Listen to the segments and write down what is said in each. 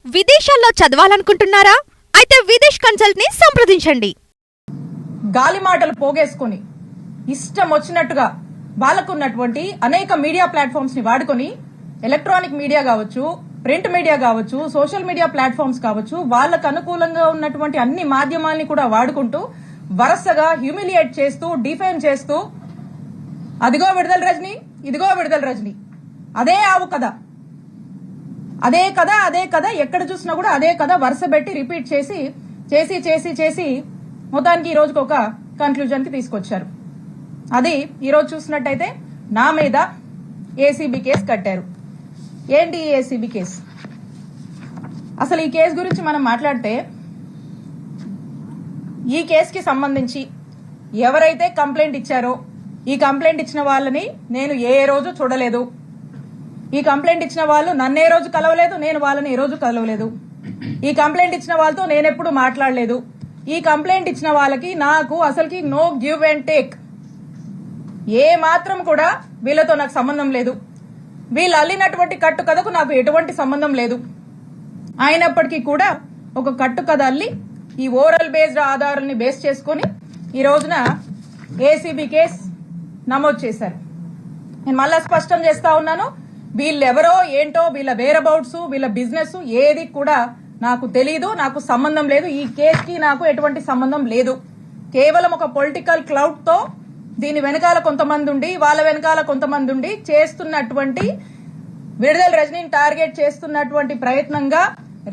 విదేశాల్లో చదవాలనుకుంటున్నారా? అయితే విదేశ్ కన్సల్ట్ ని సంప్రదించండి. గాలి మాటలు పోగేసుకొని ఇష్టం వచ్చినట్టుగా వాళ్ళకున్నటువంటి అనేక మీడియా ప్లాట్ఫామ్స్ ని వాడుకొని ఎలక్ట్రానిక్ మీడియా కావచ్చు, ప్రింట్ మీడియా కావచ్చు, సోషల్ మీడియా ప్లాట్ఫామ్స్ కావచ్చు, వాళ్ళకు అనుకూలంగా ఉన్నటువంటి అన్ని మాధ్యమాల్ని కూడా వాడుకుంటూ వరుసగా హ్యూమిలియేట్ చేస్తూ, డిఫేమ్ చేస్తూ, అదిగో విడుదల రజని, ఇదిగో విడుదల రజని, అదే ఆవు కథ, అదే కథ, అదే కథ, ఎక్కడ చూసినా కూడా అదే కథ వరుస పెట్టి రిపీట్ చేసి చేసి చేసి చేసి మొత్తానికి ఈ రోజుకి ఒక కన్క్లూజన్ కి తీసుకొచ్చారు. అది ఈరోజు చూసినట్టయితే నా మీద ఏసీబీ కేసు కట్టారు. ఏంటి ఈ ఏసీబీ కేసు? అసలు ఈ కేసు గురించి మనం మాట్లాడితే, ఈ కేసుకి సంబంధించి ఎవరైతే కంప్లైంట్ ఇచ్చారో ఈ కంప్లైంట్ ఇచ్చిన వాళ్ళని నేను ఏ రోజు చూడలేదు. ఈ కంప్లైంట్ ఇచ్చిన వాళ్ళు నన్ను ఏ రోజు కలవలేదు, నేను వాళ్ళని ఏ రోజు కలవలేదు. ఈ కంప్లైంట్ ఇచ్చిన వాళ్ళతో నేనెప్పుడు మాట్లాడలేదు. ఈ కంప్లైంట్ ఇచ్చిన వాళ్ళకి నాకు అసలుకి నో గివ్ అండ్ టేక్, ఏ మాత్రం కూడా వీళ్ళతో నాకు సంబంధం లేదు. వీళ్ళు అల్లినటువంటి కట్టు కథకు నాకు ఎటువంటి సంబంధం లేదు. అయినప్పటికీ కూడా ఒక కట్టు కథ అల్లి ఈ ఓరల్ బేస్డ్ ఆధారాలని బేస్ చేసుకుని ఈ రోజున ఏసీబీ కేసు నమోదు చేశారు. నేను మళ్ళా స్పష్టం చేస్తా ఉన్నాను, వీళ్ళెవరో ఏంటో, వీళ్ళ వేరబౌట్స్, వీళ్ళ బిజినెస్ ఏది కూడా నాకు తెలీదు, నాకు సంబంధం లేదు. ఈ కేసుకి నాకు ఎటువంటి సంబంధం లేదు. కేవలం ఒక పొలిటికల్ క్లౌడ్ తో దీని వెనకాల కొంతమంది ఉండి, వాళ్ళ వెనకాల కొంతమంది ఉండి చేస్తున్నటువంటి, విడుదల రజనీని టార్గెట్ చేస్తున్నటువంటి ప్రయత్నంగా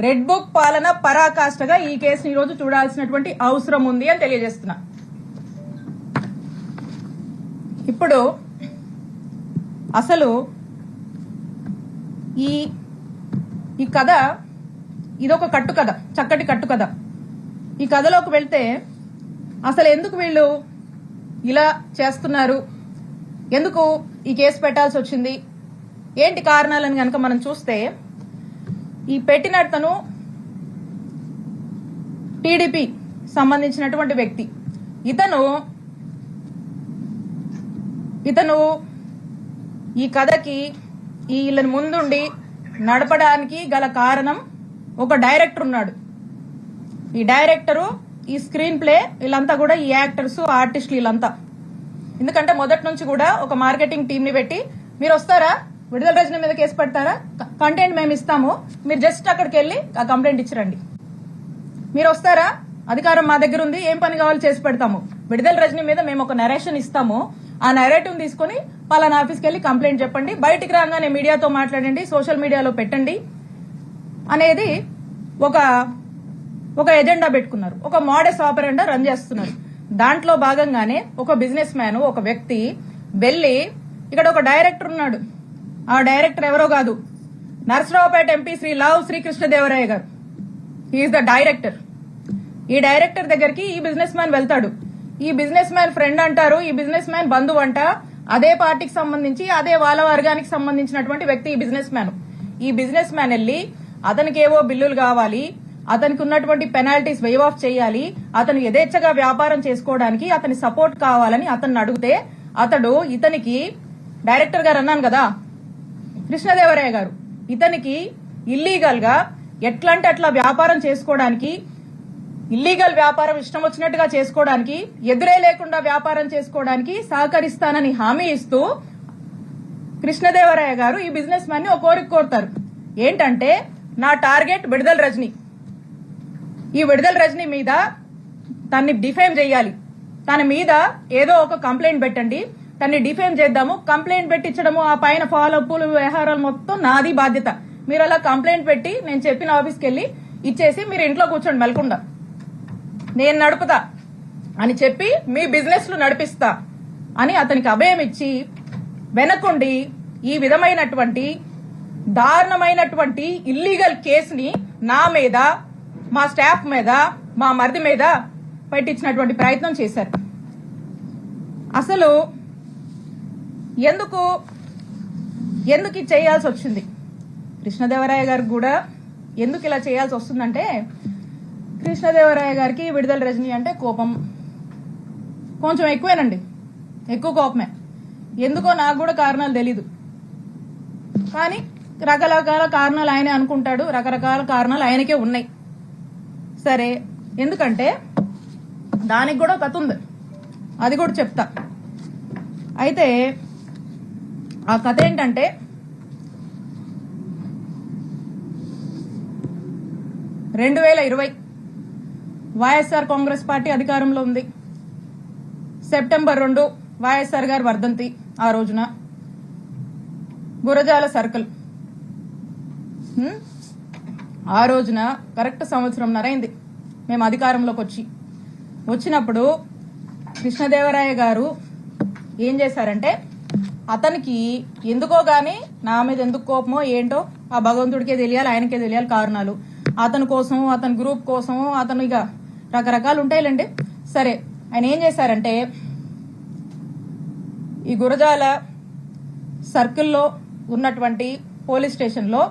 రెడ్ బుక్ పాలన పరాకాష్ఠగా ఈ కేసుని ఈ రోజు చూడాల్సినటువంటి అవసరం ఉంది అని తెలియజేస్తున్నా. ఇప్పుడు అసలు ఈ కథ ఇదొక కట్టు కథ, చక్కటి కట్టు కథ. ఈ కథలోకి వెళ్తే అసలు ఎందుకు వీళ్ళు ఇలా చేస్తున్నారు, ఎందుకు ఈ కేసు పెట్టాల్సి వచ్చింది, ఏంటి కారణాలని కనుక మనం చూస్తే, ఈ పెట్టినతను టీడీపీ సంబంధించినటువంటి వ్యక్తి. ఇతను ఈ కథకి వీళ్ళని ముందుండి నడపడానికి గల కారణం ఒక డైరెక్టర్ ఉన్నాడు. ఈ డైరెక్టరు, ఈ స్క్రీన్ ప్లే, వీళ్ళంతా కూడా ఈ యాక్టర్స్, ఆర్టిస్టులు వీళ్ళంతా. ఎందుకంటే మొదటి నుంచి కూడా ఒక మార్కెటింగ్ టీం ని పెట్టి, మీరు వస్తారా విడుదల రజనీ మీద కేసు పెడతారా, కంటెంట్ మేము ఇస్తాము, మీరు జస్ట్ అక్కడికి వెళ్ళి ఆ కంప్లైంట్ ఇచ్చిరండి, మీరు వస్తారా, అధికారం మా దగ్గర ఉంది, ఏం పని కావాలో చేసి పెడతాము, విడుదల రజనీ మీద మేము ఒక నరేషన్ ఇస్తాము, ఆ నరేటివ్ తీసుకుని పలానా ఆఫీస్కి వెళ్ళి కంప్లైంట్ చెప్పండి, బయటికి రాగానే మీడియాతో మాట్లాడండి, సోషల్ మీడియాలో పెట్టండి అనేది ఒక ఎజెండా పెట్టుకున్నారు. ఒక మోడస్ ఆపరెండా రన్ చేస్తున్నారు. దాంట్లో భాగంగానే ఒక బిజినెస్ మ్యాన్, ఒక వ్యక్తి వెళ్లి, ఇక్కడ ఒక డైరెక్టర్ ఉన్నాడు, ఆ డైరెక్టర్ ఎవరో కాదు, నరసరావుపేట ఎంపీ శ్రీ కృష్ణదేవరాయ గారు. He is the director. ఈ డైరెక్టర్ దగ్గరికి ఈ బిజినెస్ మ్యాన్ వెళ్తాడు. ఈ బిజినెస్ మ్యాన్ ఫ్రెండ్ అంటారు, ఈ బిజినెస్ మ్యాన్ బంధువు అంట, అదే పార్టీకి సంబంధించి, అదే వాళ్ళ వర్గానికి సంబంధించినటువంటి వ్యక్తి ఈ బిజినెస్ మ్యాన్. ఈ బిజినెస్ మ్యాన్ వెళ్లి అతనికి ఏవో బిల్లులు కావాలి, అతనికి ఉన్నటువంటి పెనాల్టీస్ వేవ్ ఆఫ్ చేయాలి, అతను యథేచ్ఛగా వ్యాపారం చేసుకోవడానికి అతని సపోర్ట్ కావాలని అతన్ని అడిగితే, అతడు ఇతనికి, డైరెక్టర్ గారు అన్నాను కదా కృష్ణదేవరాయ గారు, ఇతనికి ఇల్లీగల్ గా ఎట్లంటే అట్లా వ్యాపారం చేసుకోవడానికి, ఇల్లీగల్ వ్యాపారం ఇష్టం వచ్చినట్టుగా చేసుకోవడానికి, ఎదురే లేకుండా వ్యాపారం చేసుకోవడానికి సహకరిస్తానని హామీ ఇస్తూ కృష్ణదేవరాయ గారు ఈ బిజినెస్ మ్యాన్ ని ఒక కోరిక కోరుతారు. ఏంటంటే, నా టార్గెట్ విడుదల రజనీ, ఈ విడుదల రజనీ మీద తన్ని డిఫేమ్ చేయాలి, తన మీద ఏదో ఒక కంప్లైంట్ పెట్టండి, తన్ని డిఫేమ్ చేద్దాము, కంప్లైంట్ పెట్టించడము, ఆ పైన ఫాలోఅప్లు, వ్యవహారాలు మొత్తం నాది బాధ్యత, మీరు అలా కంప్లైంట్ పెట్టి నేను చెప్పిన ఆఫీస్కి వెళ్ళి ఇచ్చేసి మీరు ఇంట్లో కూర్చోండి మెలకుండా, నేను నడుపుతా అని చెప్పి మీ బిజినెస్ లు నడిపిస్తా అని అతనికి అభయం ఇచ్చి వెనకుండి ఈ విధమైనటువంటి దారుణమైనటువంటి ఇల్లీగల్ కేసుని నా మీద, మా స్టాఫ్ మీద, మా మరిది మీద పెట్టించినటువంటి ప్రయత్నం చేశారు. అసలు ఎందుకు చేయాల్సి వచ్చింది, కృష్ణదేవరాయ గారికి కూడా ఎందుకు ఇలా చేయాల్సి వస్తుందంటే, కృష్ణదేవరాయ గారికి విడుదల రజనీ అంటే కోపం కొంచెం ఎక్కువేనండి, ఎక్కువ కోపమే. ఎందుకో నాకు కూడా కారణాలు తెలీదు, కానీ రకరకాల కారణాలు ఆయనే అనుకుంటాడు, రకరకాల కారణాలు ఆయనకే ఉన్నాయి. సరే, ఎందుకంటే దానికి కూడా కథ ఉంది, అది కూడా చెప్తా. అయితే ఆ కథ ఏంటంటే, వైఎస్ఆర్ కాంగ్రెస్ పార్టీ అధికారంలో ఉంది. సెప్టెంబర్ 2 వైఎస్ఆర్ గారి వర్ధంతి. ఆ రోజున గురజాల సర్కిల్, ఆ రోజున కరెక్ట్ సంవత్సరంన్నర అయింది మేము అధికారంలోకి వచ్చినప్పుడు కృష్ణదేవరాయ గారు ఏం చేశారంటే, అతనికి ఎందుకో గాని నా మీద ఎందుకు కోపమో ఏంటో ఆ భగవంతుడికే తెలియాలి, ఆయనకే తెలియాలి కారణాలు. అతని కోసం, అతని గ్రూప్ కోసం, అతను ఇక రకరకాలు ఉంటాయిలేండి. సరే, ఆయన ఏం చేశారంటే, ఈ గురజాల సర్కిల్లో ఉన్నటువంటి పోలీస్ స్టేషన్లో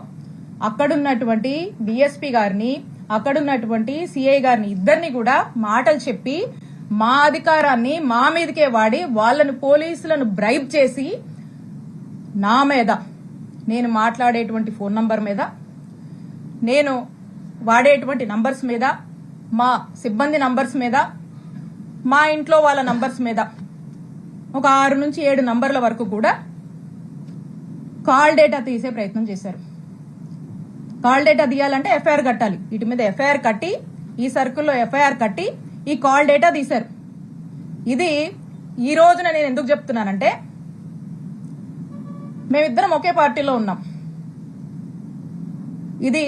అక్కడున్నటువంటి డిఎస్పీ గారిని, అక్కడున్నటువంటి సిఐ గారిని ఇద్దరిని కూడా మాటలు చెప్పి మా అధికారాన్ని మా మీదకే వాడి వాళ్ళని పోలీసులను బ్రైబ్ చేసి నా మీద, నేను మాట్లాడేటువంటి ఫోన్ నంబర్ మీద, నేను వాడేటువంటి నంబర్స్ మీద, మా సిబ్బంది నంబర్స్ మీద, మా ఇంట్లో వాళ్ళ నంబర్స్ మీద ఒక 6 నుంచి 7 నంబర్ల వరకు కూడా కాల్ డేటా తీసే ప్రయత్నం చేశారు. కాల్ డేటా తీయాలంటే ఎఫ్ఐఆర్ కట్టాలి. వీటి మీద ఎఫ్ఐఆర్ కట్టి, ఈ సర్కిల్లో ఎఫ్ఐఆర్ కట్టి ఈ కాల్ డేటా తీశారు. ఇది ఈ రోజున నేను ఎందుకు చెప్తున్నానంటే, మేమిద్దరం ఒకే పార్టీలో ఉన్నాం. ఇది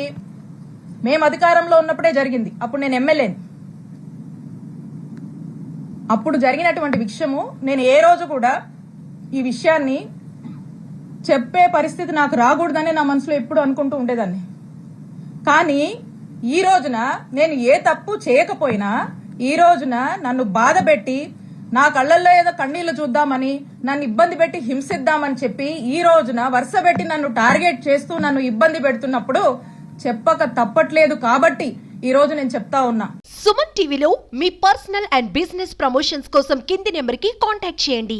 మేము అధికారంలో ఉన్నప్పుడే జరిగింది. అప్పుడు నేను ఎమ్మెల్యేని. అప్పుడు జరిగినటువంటి విషయము నేను ఏ రోజు కూడా ఈ విషయాన్ని చెప్పే పరిస్థితి నాకు రాకూడదని నా మనసులో ఎప్పుడు అనుకుంటూ ఉండేదాన్ని. కానీ ఈ రోజున నేను ఏ తప్పు చేయకపోయినా, ఈ రోజున నన్ను బాధ పెట్టి, నా కళ్ళల్లో ఏదో కన్నీళ్లు చూద్దామని, నన్ను ఇబ్బంది పెట్టి హింసిద్దామని చెప్పి ఈ రోజున వరుస పెట్టి నన్ను టార్గెట్ చేస్తూ నన్ను ఇబ్బంది పెడుతున్నప్పుడు చెప్పక తప్పట్లేదు. కాబట్టి ఈ రోజు నేను చెప్తా ఉన్నా. సుమన్ టీవీలో మీ పర్సనల్ అండ్ బిజినెస్ ప్రమోషన్స్ కోసం కింది నెంబర్కి కాంటాక్ట్ చేయండి.